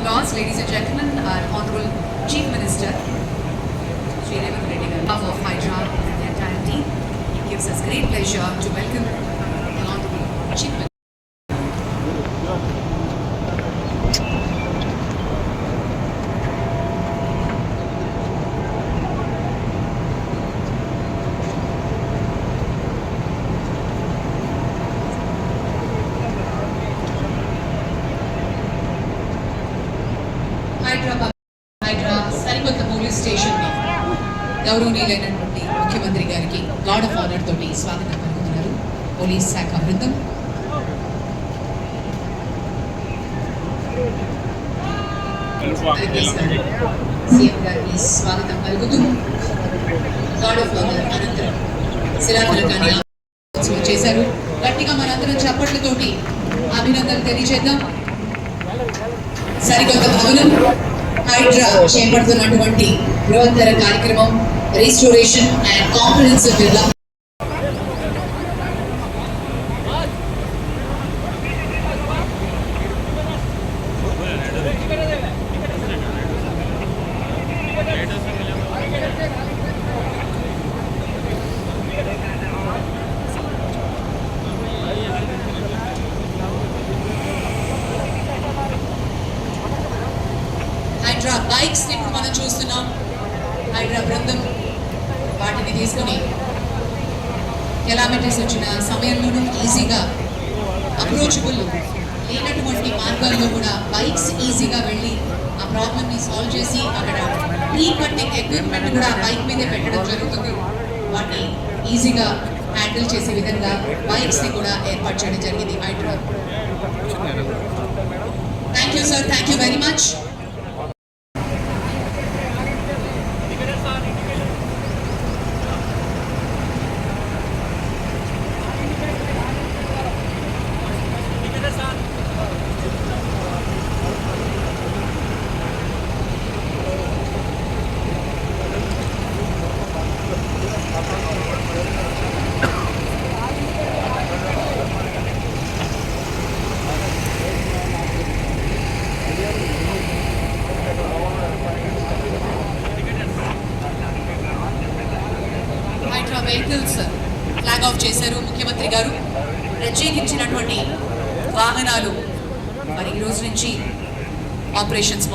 applause, ladies and gentlemen, our Honorable Chief Minister, Sri Revanth Reddy Garu, of Hydra and the entire team. It gives us great pleasure to welcome the Honorable Chief Minister. Hydraa సరికొత్త police station ని గౌరవనీయులైనటువంటి ముఖ్యమంత్రి గారికి guard of honour తోటి స్వాగతం పలుకుతున్నారు police శాఖ బృందం. CM గారికి స్వాగతం పలుకుతూ గార్డ్ ఆఫ్ ఆనర్ అనంతరం శిలాఫలకాన్ని చేశారు. గట్టిగా మనందరం చప్పట్లతోటి అభినందనలు తెలియజేద్దాం. సరికొత్త భవనం హైడ్రా చేపడుతున్నటువంటి బృహత్తర కార్యక్రమం restoration and comprehensive development. Hydraa bikes ఇప్పుడు మనం చూస్తున్నాం. హైడ్రా బృందం వాటిని తీసుకుని కిలోమీటర్స్ వచ్చిన సమయంలోనూ ఈజీగా అప్రోచబుల్ లేనటువంటి మార్గాల్లో కూడా బైక్స్ ఈజీగా వెళ్ళి ఆ ప్రాబ్లమ్ని సాల్వ్ చేసి అక్కడ ప్రీ కట్టింగ్ ఎక్విప్మెంట్ కూడా ఆ బైక్ మీదే పెట్టడం జరుగుతుంది. వాటిని ఈజీగా హ్యాండిల్ చేసే విధంగా బైక్స్ని కూడా ఏర్పాటు చేయడం జరిగింది Hydraa. Thank you sir, thank you very much. Vehicles flag off చేశారు ముఖ్యమంత్రి గారు. ప్రత్యేకించినటువంటి వాహనాలు మరి ఈ రోజు నుంచి ఆపరేషన్స్